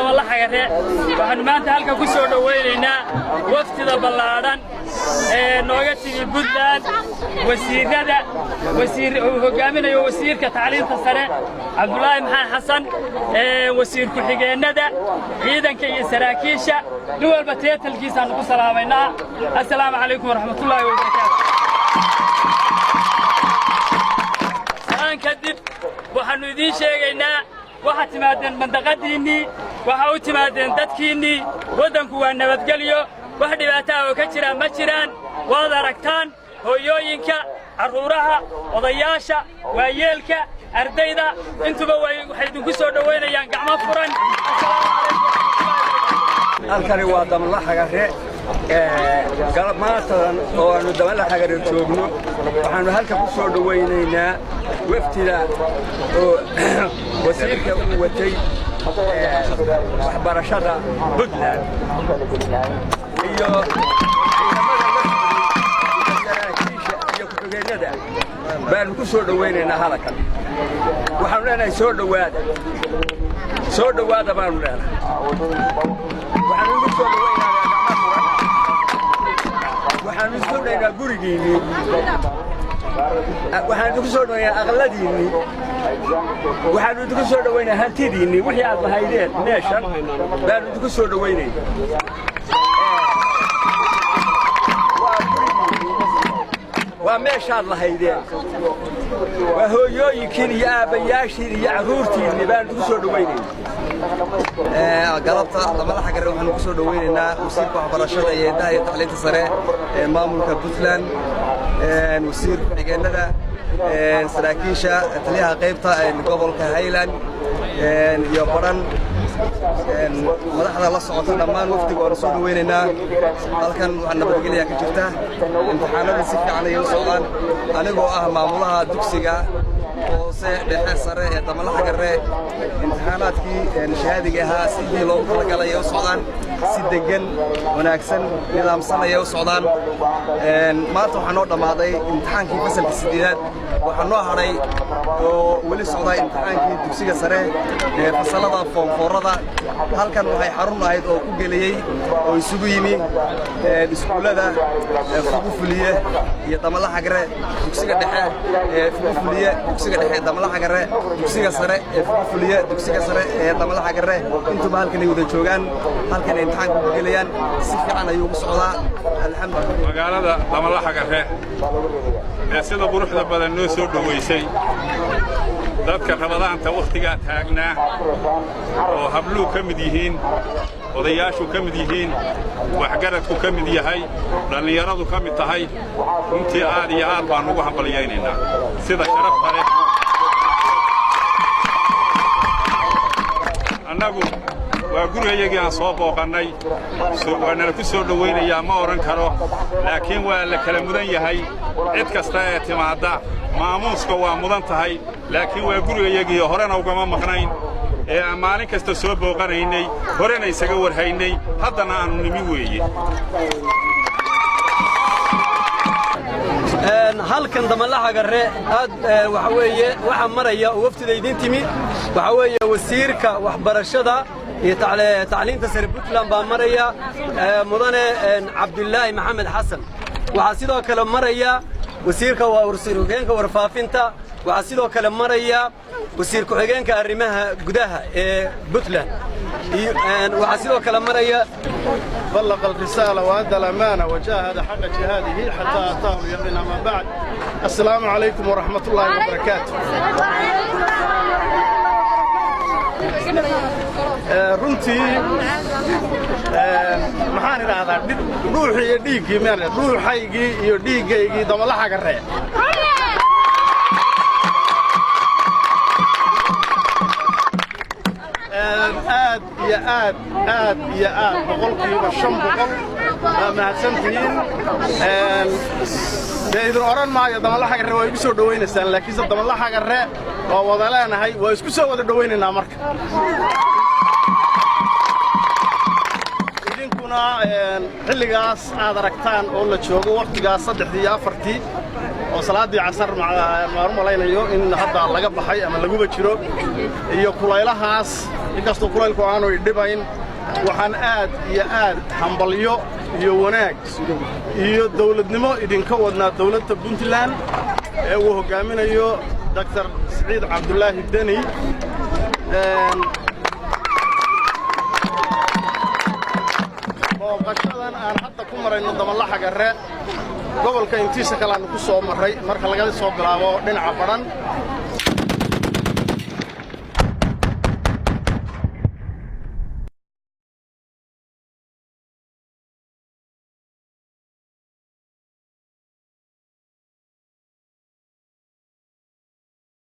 waxaan maanta halka ku soo dhaweynaynaa wafdida ballaaran ee nooga timi Puntland wasiirada hogaaminayo wasiirka tacliinta sare Cabdullaahi Maxamed Xasan wasiir ku xigeenada ciidanka iyo saraakiisha nin walba teetalkiisa aan ku salaamayna assalaamu calaykum waraxmatullaahi wabarakaatuh kadib waxaanu idiin sheegaynaa waxaad timaadeen mandaqadiinnii waxa u timaadeen dadkiinnii waddanku waa nabadgelyo wax dhibaato ah oo ka jira ma jiraan waad aragtaan hooyooyinka carruuraha odayaasha waayeelka ardayda intuba waxay idinku soo dhoweynayaan gacmo furan halkani waa Damla Xagare galab maantadan oo aanu Damla Xagare joogno waxaanu halka ku soo dhaweynaynaa wafdida oo wasiirka uu watay waxbarashada Puntland iyo ku-xigeenada baanu ku soo dhaweynaynaa halkan waxaanu leenahay soo dhawaada baanu leenahay waxaanu soo dhaweynaa gurigiinii waxaanu ku soo dhaweynaa aqladiinii waxaanu ku soo dhaweynaa hantidiinii wixii aad lahaydeen meeshan baanu ku soo dhaweynaynaa waa meeshaad lahaydeen waa hooyooyinkiin iyo aabbayaashiin iyo carruurtiinni baanu ku soo dhaweynaynaa galabta Damla Xagare waxaanu ku soo dhaweynaynaa wasiirka waxbarashada iyo hidaha iyo tacliinta sare ee maamulka Puntland wasiir ku-xigeenada saraakiisha taliyaha qaybta gobolka Highland iyo baran madaxda la socota dhammaan wafdiga oo soo dhaweynaynaa halkan waxaan nabadgelyo ka jirta imtixaanada si fiican ay u socdaan anigoo ah maamulaha dugsiga hoose dhexe sare ee damalaha garre imtixaanaadkii shahaadiga ahaa sidii loogu talagalay ay u socdaan si degan wanaagsan nidaamsan ay u socdaan maanta waxaa noo dhammaaday imtixaankii fasalka 8aad waxaa noo hadhay oo weli socday imtixaankii dugsiga sare ee fasalada foomfoorada halkan waxay xarun ahayd oo ku geliyey oo isugu yimi iskuullada fugu fuliye iyo damalaha garre dugsiga dhexe ee fugu fuliye dugsiga dhexe damalaha garre dugsiga sare ee fugu fuliye dugsiga sare ee damalaha garre intuba halkan ay wada joogaan halkan imtixaanka ku gelayaan si fiican ayuu ugu socdaa alxamdulillah magaalada damalaha garre ee sida quruxda badan noo soo dhaweysay dadka rabadaanta waqtigaa taagnaa oo habluu ka mid yihiin odayaashu ka mid yihiin waxgaradku ka mid yahay dhallinyaradu ka mid tahay runtii aad iyo aad baan ugu hambalyaynaynaa sida sharafta leh annagu waa gurigayagii aan soo booqannay waa nala ku soo dhowaynayaa ma odhan karo laakiin waa la kala mudan yahay cid kasta ee timaadda maamuuska waa mudan tahay laakiin waa gurigayagii horena ugama maqnayn ee aan maalin kasta soo booqanaynay horena isaga warhaynay haddana aanu nimi weeye halkan damalaha garre aad waxa weeye waxa maraya oo waftiga idin timi waxa weeye wasiirka waxbarashada iyo tacliinta sare Puntland baa maraya mudane Cabdullaahi Maxamed Xasan waxa sidoo kale maraya wasiirka wasiirka warfaafinta waxa sidoo kale maraya wasiir ku-xigeenka arrimaha gudaha ee Puntland waxa sidoo kale maraya بلغ الرسالة وأدى الأمانة وجاهد حق جهاده حتى أتاه اليقين أما بعد السلام عليكم ورحمة الله وبركاته runtii maxaan idhaahdaa ruuxii iyo dhiiggii ruuxaygii iyo dhiiggaygii damalaha garre aad iyo aad boqolkiiba 500 waa mahadsantihiin idin oran maayo damalaha garre waa igu soo dhawaynaysaan laakiinse damalaha garre waa wada leenahay waa isku soo wada dhawaynaynaa marka idinkuna xilligaas aad aragtaan oo la joogo waqtigaas 3 iyo 4 oo salaadii casar ma malaynayo in hadda laga baxay ama laguba jiro iyo kulaylahaas inkastoo kulaylku aanu dhibayn waxaan aad iyo aad hambalyo iyo wanaag iyo dawladnimo idinka wadnaa dawladda Puntland ee uu hogaaminayo Dr. Saciid Cabdullaahi Deni booqashadan aan hadda ku marayno damalaha garre gobolka intiisa kale aan ku soo maray marka laga soo bilaabo dhinaca baran